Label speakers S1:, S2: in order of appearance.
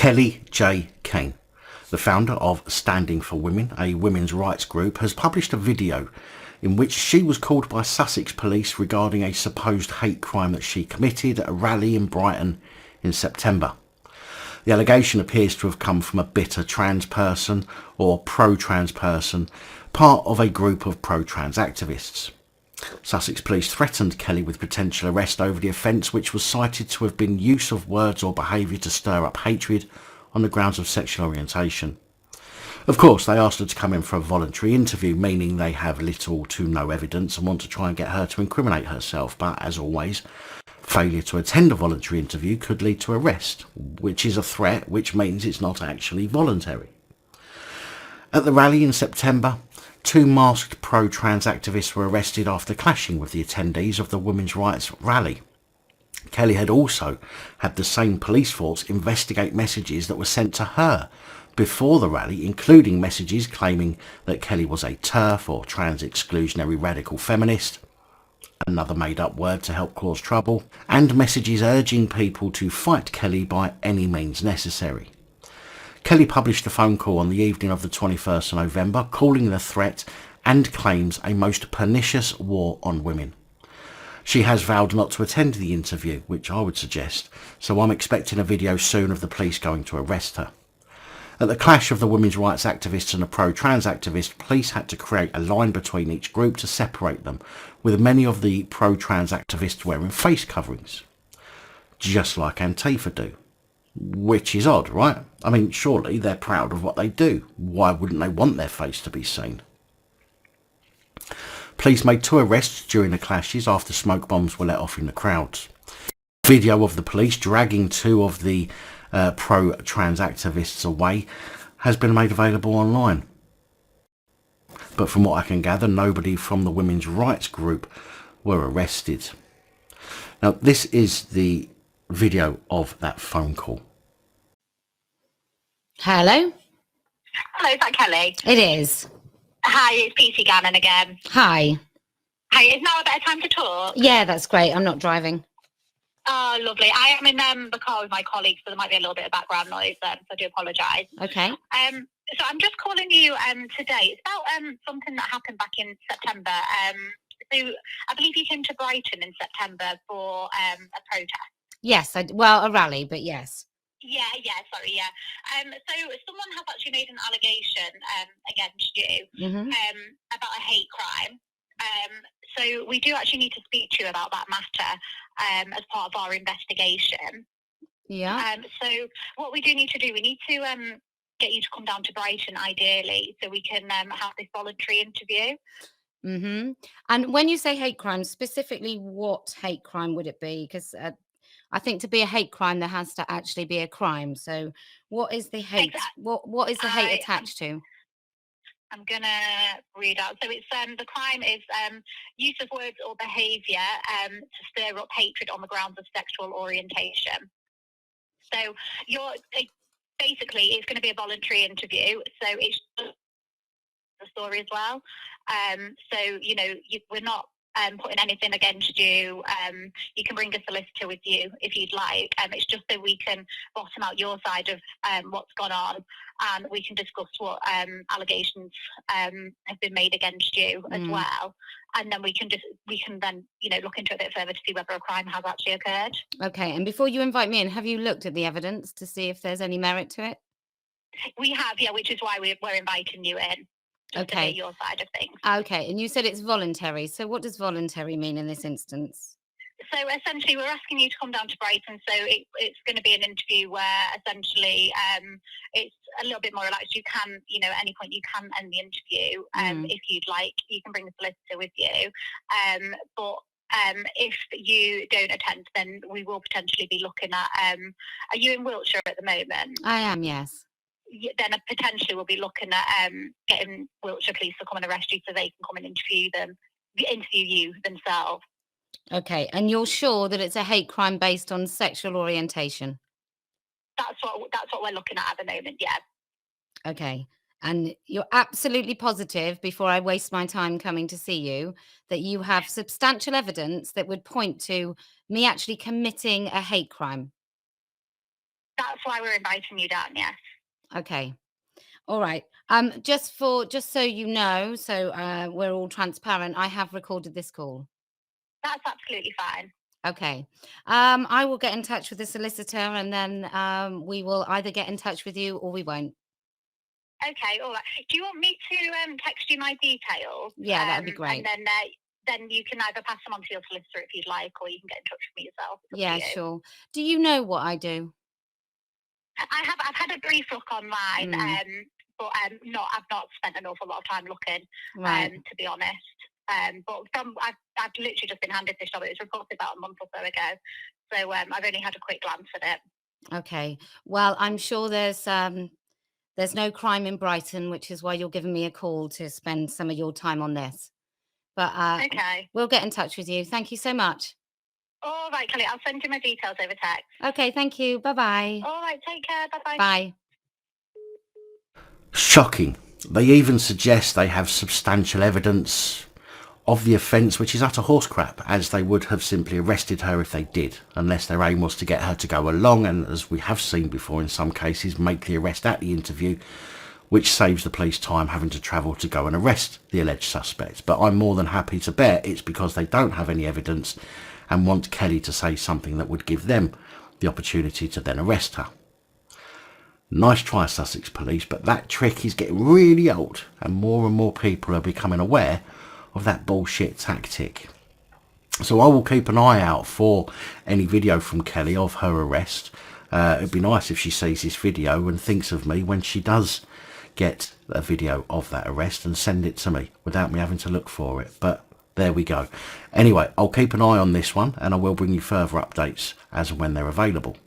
S1: Kellie Jay Keen, the founder of Standing for Women, a women's rights group, has published a video in which she was called by Sussex Police regarding a supposed hate crime that she committed at a rally in Brighton in September. The allegation appears to have come from a bitter trans person or pro-trans person, part of a group of pro-trans activists. Sussex Police threatened Kellie with potential arrest over the offence, which was cited to have been use of words or behaviour to stir up hatred on the grounds of sexual orientation. Of course, they asked her to come in for a voluntary interview, meaning they have little to no evidence and want to try and get her to incriminate herself. But as always, failure to attend a voluntary interview could lead to arrest, which is a threat, which means it's not actually voluntary. At the rally in September, 2 masked pro-trans activists were arrested after clashing with the attendees of the women's rights rally. Kellie had also had the same police force investigate messages that were sent to her before the rally, including messages claiming that Kellie was a TERF or trans exclusionary radical feminist, another made-up word to help cause trouble, and messages urging people to fight Kellie by any means necessary. Kellie published a phone call on the evening of the 21st of November, calling the threat and claims a most pernicious war on women. She has vowed not to attend the interview, which I would suggest, so I'm expecting a video soon of the police going to arrest her. At the clash of the women's rights activists and the pro-trans activists, police had to create a line between each group to separate them, with many of the pro-trans activists wearing face coverings, just like Antifa do. Which is odd, right? I mean, surely they're proud of what they do. Why wouldn't they want their face to be seen? Police made 2 arrests during the clashes after smoke bombs were let off in the crowds. Video of the police dragging 2 of the pro-trans activists away has been made available online. But from what I can gather, nobody from the women's rights group were arrested. Now, this is the video of that phone call.
S2: Hello?
S3: Hello, is that Kellie?
S2: It is.
S3: Hi, it's Posie Gannon again.
S2: Hi.
S3: Hi, is now a better time to talk?
S2: Yeah, that's great. I'm not driving.
S3: Oh, lovely. I am in the car with my colleagues, so there might be a little bit of background noise, so I do apologise.
S2: Okay.
S3: So I'm just calling you today. It's about something that happened back in September. So I believe you came to Brighton in September for a protest.
S2: Yes, a rally, but yes.
S3: Yeah, sorry, yeah. So someone has actually made an allegation against you about a hate crime. So we do actually need to speak to you about that matter as part of our investigation.
S2: Yeah.
S3: So what we do need to do, we need to get you to come down to Brighton, ideally, so we can have this voluntary interview.
S2: And when you say hate crime, specifically what hate crime would it be? Because I think to be a hate crime, there has to actually be a crime. So what is the hate?
S3: Exactly.
S2: What is the hate attached to?
S3: I'm going to read out. So it's the crime is use of words or behaviour to stir up hatred on the grounds of sexual orientation. So basically, it's going to be a voluntary interview. So it's the story as well. So, you know, we're not putting anything against you. You can bring a solicitor with you if you'd like. It's just so we can bottom out your side of what's gone on, and we can discuss what allegations have been made against you as well. And then we can then, you know, look into it a bit further to see whether a crime has actually occurred.
S2: Okay. And before you invite me in, have you looked at the evidence to see if there's any merit to it?
S3: We have, yeah, which is why we're inviting you in. Just to hear your side of things.
S2: Okay, and you said it's voluntary. So what does voluntary mean in this instance?
S3: So essentially, we're asking you to come down to Brighton. So it's going to be an interview where essentially it's a little bit more relaxed. You can, you know, at any point you can end the interview if you'd like. You can bring the solicitor with you. But if you don't attend, then we will potentially be looking at. Are you in Wiltshire at the moment?
S2: I am, yes.
S3: Then potentially we'll be looking at getting Wiltshire Police to come and arrest you so they can come and interview you themselves.
S2: Okay, and you're sure that it's a hate crime based on sexual orientation?
S3: That's what we're looking at the moment, yeah.
S2: Okay, and you're absolutely positive, before I waste my time coming to see you, that you have substantial evidence that would point to me actually committing a hate crime?
S3: That's why we're inviting you down, yes.
S2: Okay. All right. Just so you know, so we're all transparent, I have recorded this call.
S3: That's absolutely fine.
S2: Okay. I will get in touch with the solicitor, and then we will either get in touch with you or we won't.
S3: Okay, all right. Do you want me to text you my details?
S2: Yeah, that'd be great.
S3: And then you can either pass them on to your solicitor if you'd like, or you can get in touch with me yourself. It's up to
S2: Yeah,
S3: you.
S2: sure. Do you know what I do?
S3: I've had a brief look online, but I've not spent an awful lot of time looking,
S2: Right.
S3: to be honest. But I've literally just been handed this job. It was reported about a month or so ago, so I've only had a quick glance at it.
S2: Okay. Well, I'm sure there's no crime in Brighton, which is why you're giving me a call to spend some of your time on this. But
S3: Okay.
S2: we'll get in touch with you. Thank you so much.
S3: All right, Kelly. I'll send you my details over text.
S2: Okay, thank you. Bye-bye.
S3: All right. Take care. Bye-bye.
S2: Bye.
S1: Shocking. They even suggest they have substantial evidence of the offence, which is utter horse crap, as they would have simply arrested her if they did, unless their aim was to get her to go along and, as we have seen before in some cases, make the arrest at the interview, which saves the police time having to travel to go and arrest the alleged suspect. But I'm more than happy to bet it's because they don't have any evidence and want Kelly to say something that would give them the opportunity to then arrest her. Nice try, Sussex Police, but that trick is getting really old, and more people are becoming aware of that bullshit tactic. So I will keep an eye out for any video from Kelly of her arrest. It'd be nice if she sees this video and thinks of me when she does get a video of that arrest and send it to me without me having to look for it. But there we go. Anyway, I'll keep an eye on this one, and I will bring you further updates as and when they're available.